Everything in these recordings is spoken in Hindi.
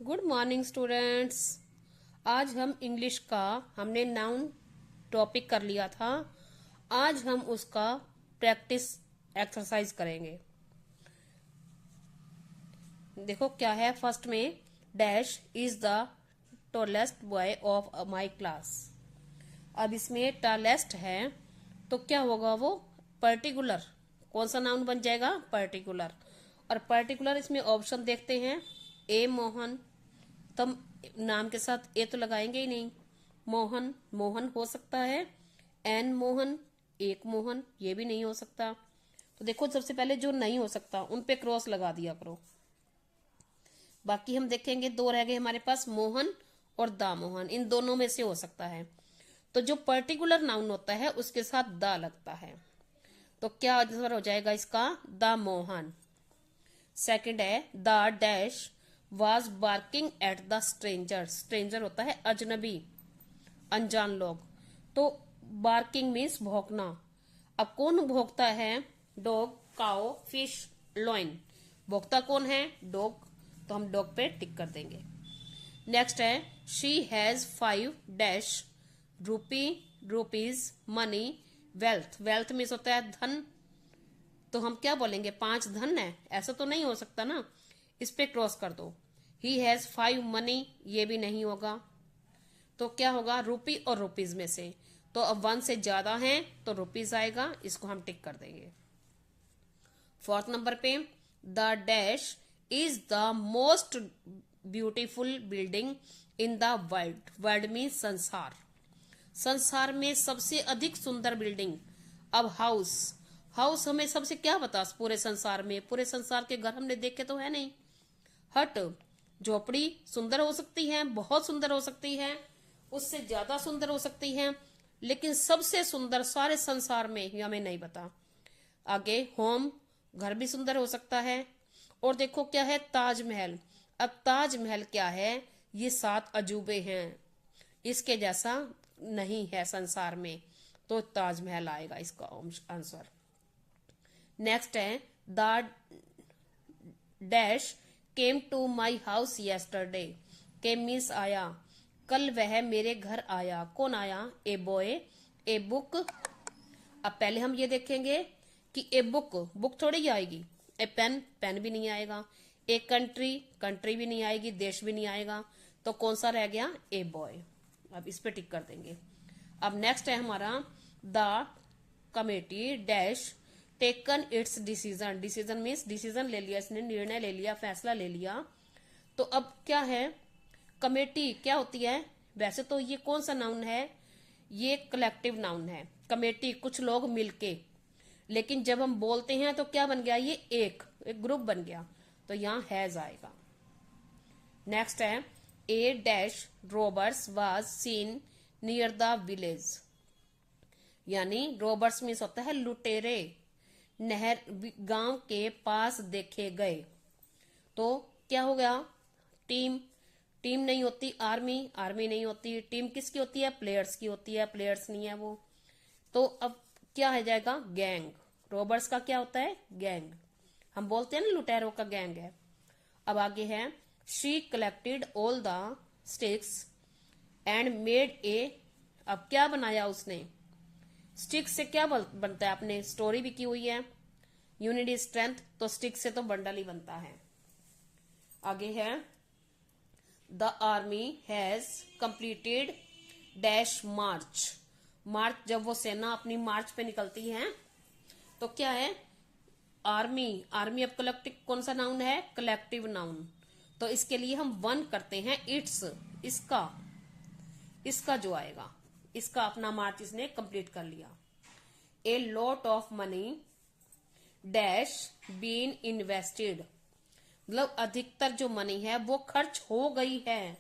Good morning students. आज हम इंग्लिश का हमने नाउन टॉपिक कर लिया था। आज हम उसका प्रैक्टिस एक्सरसाइज करेंगे। देखो क्या है। फर्स्ट में dash is the tallest boy of my class. अब इसमें टॉलेस्ट है तो क्या होगा, वो पर्टिकुलर कौन सा नाउन बन जाएगा, पर्टिकुलर। और पर्टिकुलर इसमें ऑप्शन देखते हैं। ए मोहन, तब नाम के साथ ए तो लगाएंगे ही नहीं। मोहन, मोहन हो सकता है। एन मोहन, एक मोहन, ये भी नहीं हो सकता। तो देखो सबसे पहले जो नहीं हो सकता उन पे क्रॉस लगा दिया करो। बाकी हम देखेंगे, दो रह गए हमारे पास, मोहन और दा मोहन, इन दोनों में से हो सकता है। तो जो पर्टिकुलर नाउन होता है उसके साथ दा लगता है, तो क्या आंसर हो जाएगा इसका, दा मोहन। सेकंड है the dash was barking at the stranger. Stranger होता है अजनबी, अनजान लोग। तो बार्किंग मीन्स भौंकना। अब कौन भौंकता है, डॉग, काओ, फिश, लॉइन। भौंकता कौन है, डॉग, तो हम डॉग पे टिक कर देंगे। नेक्स्ट है she has 5 dash rupees money wealth. Wealth means होता है धन, तो हम क्या बोलेंगे, 5 धन है, ऐसा तो नहीं हो सकता ना, इस पे क्रॉस कर दो। ही हैज 5 मनी, ये भी नहीं होगा, तो क्या होगा, रुपी और रुपीज में से। तो अब 1 से ज्यादा है तो रुपीज आएगा, इसको हम टिक कर देंगे। फोर्थ नंबर पे the dash is the most beautiful building in the world. World means संसार, संसार में सबसे अधिक सुंदर बिल्डिंग। अब हाउस, हाउस हमें सबसे क्या बता, पूरे संसार में, पूरे संसार के घर हमने देखे तो है नहीं। हट, झोपड़ी सुंदर हो सकती है, बहुत सुंदर हो सकती है, उससे ज्यादा सुंदर हो सकती है, लेकिन सबसे सुंदर सारे संसार में ये हमें नहीं पता। आगे होम, घर भी सुंदर हो सकता है। और देखो क्या है, ताजमहल। अब ताजमहल क्या है, ये 7 अजूबे हैं, इसके जैसा नहीं है संसार में, तो ताजमहल आएगा इसका आंसर। नेक्स्ट है the dash came to my house yesterday. Came means आया, कल वह मेरे घर आया। कौन आया, ए बॉय, ए बुक। अब पहले हम ये देखेंगे कि ए बुक, बुक थोड़ी ही आएगी। ए पेन, पेन भी नहीं आएगा। ए कंट्री, कंट्री भी नहीं आएगी, देश भी नहीं आएगा, तो कौन सा रह गया, ए बॉय। अब इस पे टिक कर देंगे। अब नेक्स्ट है हमारा the committee dash taken it's decision. Decision means decision ले लिया इसने, निर्णय ले लिया, फैसला ले लिया। तो अब क्या है, कमेटी क्या होती है, वैसे तो ये कौन सा नाउन है, ये कलेक्टिव नाउन है। कमेटी कुछ लोग मिलके, लेकिन जब हम बोलते हैं तो क्या बन गया, ये एक ग्रुप बन गया, तो यहाँ हैज आएगा। नेक्स्ट है a dash robbers was seen near the village. यानी रॉबर्स मीन्स होता है लुटेरे, नहर गांव के पास देखे गए। तो क्या हो गया, टीम, टीम नहीं होती, आर्मी, आर्मी नहीं होती, टीम किसकी होती है, प्लेयर्स की होती है, प्लेयर्स नहीं है वो। तो अब क्या हो जाएगा, गैंग। रॉबर्स का क्या होता है, गैंग। हम बोलते हैं ना लुटेरों का गैंग है। अब आगे है she collected all the sticks and made a. अब क्या बनाया उसने, स्टिक से क्या बनता है, आपने स्टोरी भी की हुई है, यूनिट इज स्ट्रेंथ, तो स्टिक से तो बंडल ही बनता है। आगे है the army has completed dash march. March, जब वो सेना अपनी मार्च पे निकलती है तो क्या है, आर्मी। आर्मी अब कलेक्टिव कौन सा नाउन है, कलेक्टिव नाउन, तो इसके लिए हम 1 करते हैं, इट्स, इसका, इसका जो आएगा, इसका अपना मार्च इसने कंप्लीट कर लिया। A lot of money dash been invested. मतलब अधिकतर जो मनी है वो खर्च हो गई है,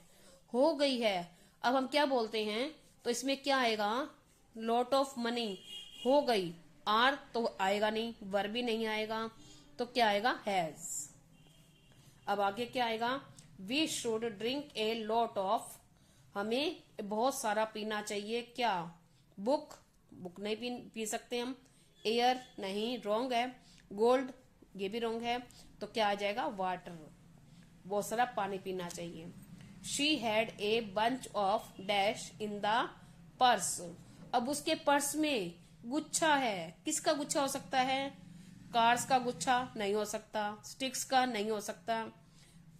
हो गई है। अब हम क्या बोलते हैं, तो इसमें क्या आएगा, लॉट ऑफ मनी, हो गई, आर तो आएगा नहीं, वर भी नहीं आएगा, तो क्या आएगा, हैज। अब आगे क्या आएगा, we should drink a lot of. हमें बहुत सारा पीना चाहिए, क्या, बुक, बुक नहीं पी सकते हम। एयर नहीं, रॉन्ग है। गोल्ड, ये भी रॉन्ग है, तो क्या आ जाएगा, वाटर। बहुत सारा पानी पीना चाहिए। She had a bunch of dash in the purse. अब उसके पर्स में गुच्छा है। किसका गुच्छा हो सकता है? कार्स का गुच्छा नहीं हो सकता, स्टिक्स का नहीं हो सकता।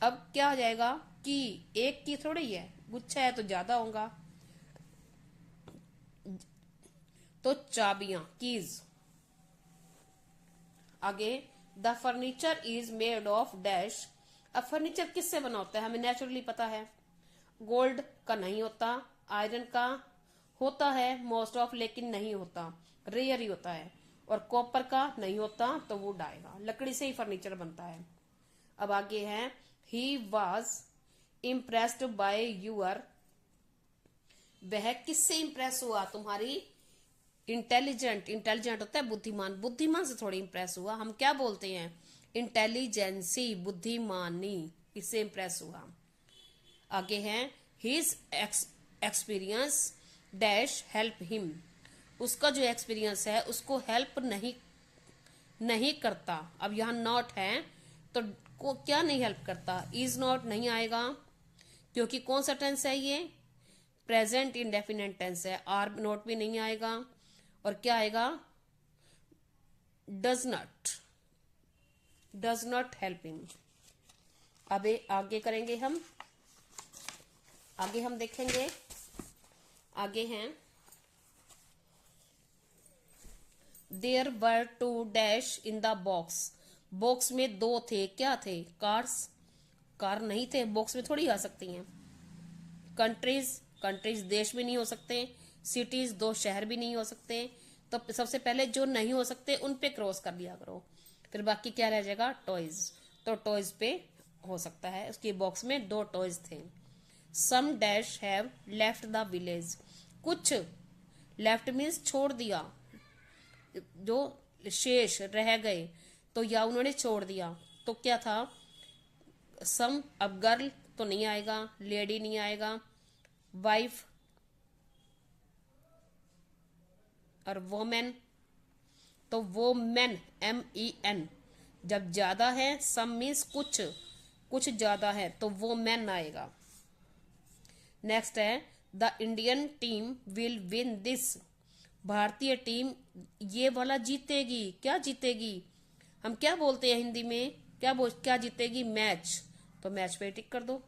अब क्या हो जाएगा कि एक की थोड़ी है, गुच्छा है तो ज्यादा होगा। तो चाबियां, कीज। आगे, the furniture is made of dash. अब फर्नीचर किससे बना होता है? हमें नेचुरली पता है। गोल्ड का नहीं होता, आयरन का होता है मोस्ट ऑफ, लेकिन नहीं होता, रेयर ही होता है। और कॉपर का नहीं होता, तो वुड आएगा। लकड़ी से ही फर्नीचर बनता है। अब आगे है, he was impressed by your. वह किससे इंप्रेस हुआ? तुम्हारी इंटेलिजेंट। इंटेलिजेंट होता है बुद्धिमान, बुद्धिमान से थोड़ी इंप्रेस हुआ। हम क्या बोलते हैं? इंटेलिजेंसी, बुद्धिमानी, इससे इंप्रेस हुआ। आगे है, his experience dash help him. उसका जो एक्सपीरियंस है उसको हेल्प नहीं करता। अब यहाँ नॉट है तो को क्या नहीं हेल्प करता? इज नॉट नहीं आएगा, क्योंकि कौन सा टेंस है ये? प्रेजेंट इंडेफिनेट टेंस है। आर नॉट भी नहीं आएगा। और क्या आएगा? Does not help him. अब आगे करेंगे हम। आगे हम देखेंगे, आगे हैं, there were two dash in the box. Box में दो थे, क्या थे? कार्स। कार नहीं थे, बॉक्स में थोड़ी आ सकती हैं। कंट्रीज, कंट्रीज देश भी नहीं हो सकते। सिटीज, दो शहर भी नहीं हो सकते। तो सबसे पहले जो नहीं हो सकते उन पे क्रॉस कर लिया करो, फिर बाकी क्या रह जाएगा? टॉयज। तो टॉयज पे हो सकता है। उसकी बॉक्स में दो टॉयज थे। Some dash have left the village. कुछ, लेफ्ट मीन्स छोड़ दिया, जो शेष रह गए, तो या उन्होंने छोड़ दिया, तो क्या था? सम। अब गर्ल तो नहीं आएगा, लेडी नहीं आएगा, वाइफ और वोमेन, तो वो मैन, MEN। जब ज्यादा है, सम मीन्स कुछ, कुछ ज्यादा है, तो वो मैन आएगा। नेक्स्ट है, the Indian team will win this. भारतीय टीम ये वाला जीतेगी। क्या जीतेगी? हम क्या बोलते हैं हिंदी में? क्या जीतेगी? मैच। तो मैच पे टिक कर दो।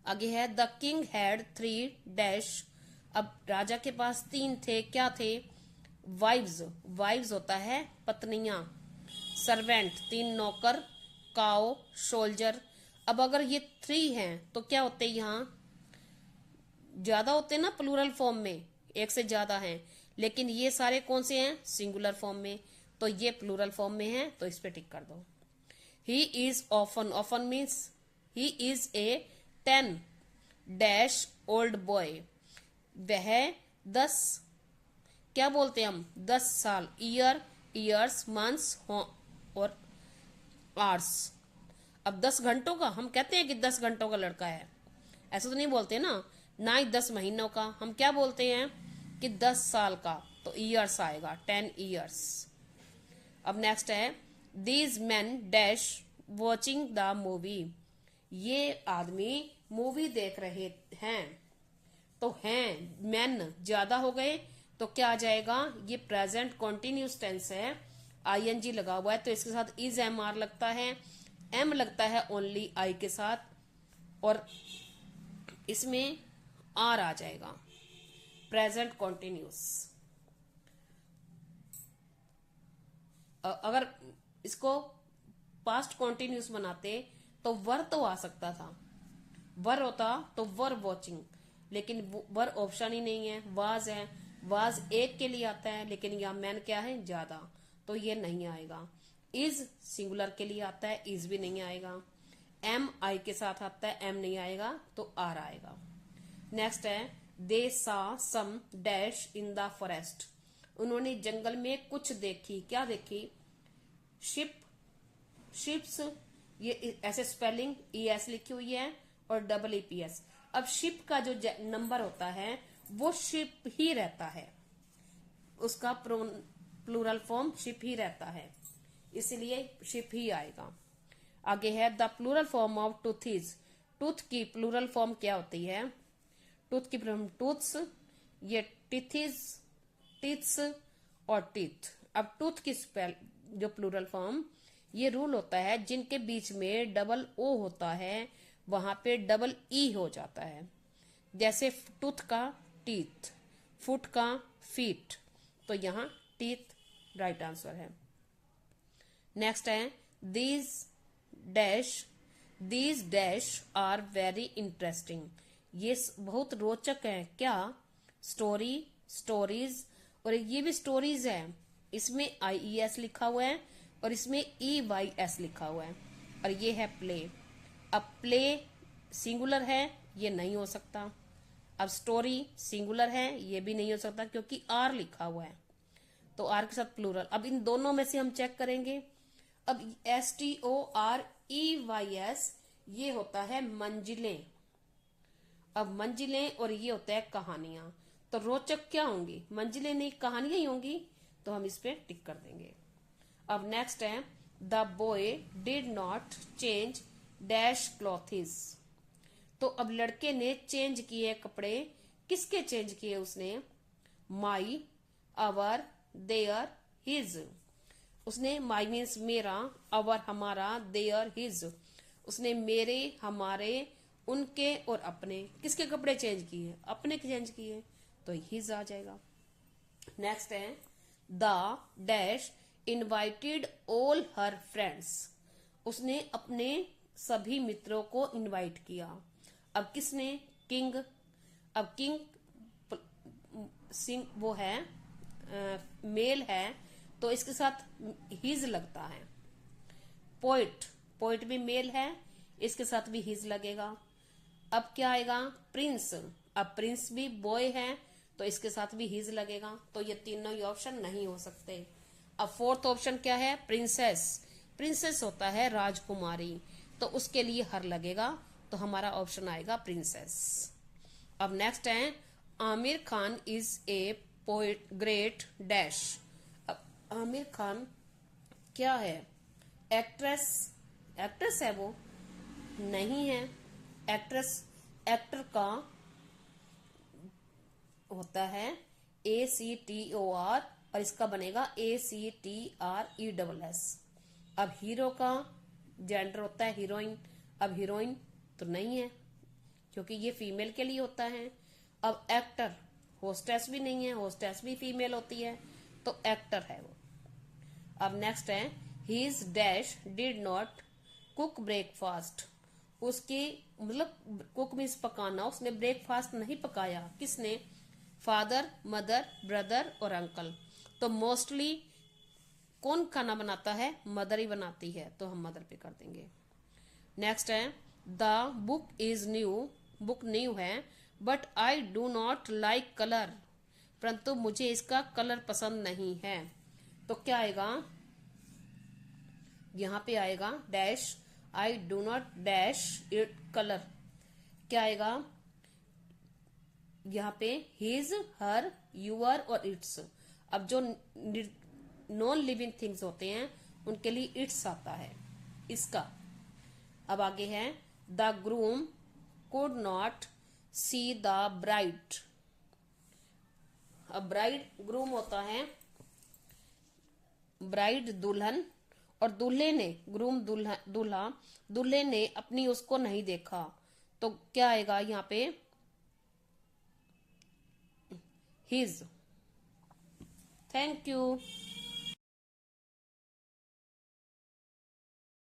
आगे है, द किंग हैड 3 डैश। अब राजा के पास 3 थे, क्या थे? वाइव्स। वाइव्स होता है पत्नियां। सर्वेंट, 3 नौकर। काओ, सोल्जर। अब अगर ये 3 हैं तो क्या होते हैं? यहाँ ज्यादा होते हैं ना प्लूरल फॉर्म में, एक से ज्यादा हैं। लेकिन ये सारे कौन से हैं? सिंगुलर फॉर्म में। तो ये प्लूरल फॉर्म में है, तो इस पे टिक कर दो। He is often. Often means he is a 10 dash old boy. वह 10, क्या बोलते हैं हम? 10 साल। ईयर, ईयर्स, मंथ्स और आवर्स। अब 10 घंटों का हम कहते हैं कि 10 घंटों का लड़का है, ऐसा तो नहीं बोलते ना ही 10 महीनों का। हम क्या बोलते हैं कि 10 साल का, तो ईयर्स आएगा, 10 ईयर्स। अब नेक्स्ट है, these man dash watching the movie. ये आदमी मूवी देख रहे हैं। तो हैं, मैन ज्यादा हो गए, तो क्या आ जाएगा? ये प्रेजेंट कॉन्टिन्यूस टेंस है, ING लगा हुआ है, तो इसके साथ इज MR लगता है। M लगता है ओनली I के साथ, और इसमें R आ जाएगा, प्रेजेंट कॉन्टिन्यूस। अगर इसको पास्ट कॉन्टिन्यूस बनाते तो वर तो आ सकता था, वर होता तो वर वॉचिंग, लेकिन वर ऑप्शन ही नहीं है, वाज है। वाज एक के लिए आता है, लेकिन यहाँ मैन क्या है? ज्यादा, तो ये नहीं आएगा। इज सिंगुलर के लिए आता है, इज भी नहीं आएगा। MI के साथ आता है, M नहीं आएगा, तो R आएगा। नेक्स्ट है, दे सा सम डैश इन द फॉरेस्ट। उन्होंने जंगल में कुछ देखी। क्या देखी? शिप, शिप्स, ये ऐसे स्पेलिंग ES लिखी हुई है और EPS। अब शिप का जो नंबर होता है वो शिप ही रहता है, उसका प्लूरल फॉर्म शिप ही रहता है, इसलिए शिप ही आएगा। आगे है the plural form of tooth is. Tooth की प्लूरल फॉर्म क्या होती है? टूथ की टूथ्स, ये टीथिस, टीथ्स और टीथ। अब टूथ की स्पेल जो प्लूरल फॉर्म, ये रूल होता है जिनके बीच में डबल ओ होता है वहां पे डबल ई हो जाता है। जैसे टूथ का टीथ, फुट का फीट, तो यहाँ टीथ राइट आंसर है। नेक्स्ट है these dash are very interesting. ये बहुत रोचक है। क्या? स्टोरी, स्टोरीज, और ये भी स्टोरीज है। इसमें IES लिखा हुआ है और इसमें EYS लिखा हुआ है। और ये है प्ले। अब प्ले सिंगुलर है, ये नहीं हो सकता। अब स्टोरी सिंगुलर है, ये भी नहीं हो सकता क्योंकि R लिखा हुआ है, तो R के साथ प्लूरल। अब इन दोनों में से हम चेक करेंगे। अब STOREYS ये होता है मंजिलें। अब मंजिलें और ये होता है कहानियां। तो रोचक क्या होंगी? मंजिलें नहीं, कहानियां ही होंगी, तो हम इस पे टिक कर देंगे। अब नेक्स्ट है the boy did not change dash clothes. तो अब लड़के ने चेंज किए कपड़े। किसके चेंज किए उसने? माई, आवर, देयर, हिज। उसने माई मीन्स मेरा, आवर हमारा, देयर हिज। उसने मेरे, हमारे, उनके और अपने। किसके कपड़े चेंज किए? अपने चेंज किए, तो हिज आ जाएगा। नेक्स्ट है the dash invited all her friends. उसने अपने सभी मित्रों को इनवाइट किया। अब किसने? किंग। अब किंग सिंग वो है मेल है, तो इसके साथ हिज लगता है। पोइट, पोइट भी मेल है, इसके साथ भी हिज लगेगा। अब क्या आएगा? प्रिंस। अब प्रिंस भी बॉय है, तो इसके साथ भी हिज लगेगा। तो ये तीनों ही ऑप्शन नहीं हो सकते। अब फोर्थ ऑप्शन क्या है? प्रिंसेस। प्रिंसेस होता है राजकुमारी, तो उसके लिए हर लगेगा, तो हमारा ऑप्शन आएगा प्रिंसेस। अब नेक्स्ट है Aamir Khan is a poet great dash. अब आमिर खान क्या है? एक्ट्रेस। एक्ट्रेस है वो? नहीं है। एक्ट्रेस, एक्टर का होता है ACTOR और इसका बनेगा ACTRESS। अब हीरो का जेंडर होता है हीरोइन। अब हीरोइन तो नहीं है क्योंकि ये फीमेल के लिए होता है। अब एक्टर, होस्टेस भी नहीं है, होस्टेस भी फीमेल होती है, तो एक्टर है वो। अब नेक्स्ट है his dash did not cook breakfast. उसकी मतलब कुक मीन्स पकाना, उसने ब्रेकफास्ट नहीं पकाया। किसने? फादर, मदर, ब्रदर और अंकल। तो मोस्टली कौन खाना बनाता है? मदर ही बनाती है, तो हम मदर पे कर देंगे। नेक्स्ट है the book is new. Book new है, but I do not like colour. परंतु मुझे इसका कलर पसंद नहीं है। तो क्या आएगा? यहां पे आएगा dash I do not dash it colour. क्या आएगा यहाँ पे? हिज, हर, यूअर और इट्स। अब जो नॉन लिविंग थिंग्स होते हैं उनके लिए इट्स आता है, इसका। अब आगे है the groom could not see the bride. अब ब्राइड, ग्रूम होता है ब्राइड दुल्हन, और दूल्हे ने, ग्रूम दूल्हा, दूल्हे ने अपनी उसको नहीं देखा। तो क्या आएगा यहाँ पे? हिज। Thank you.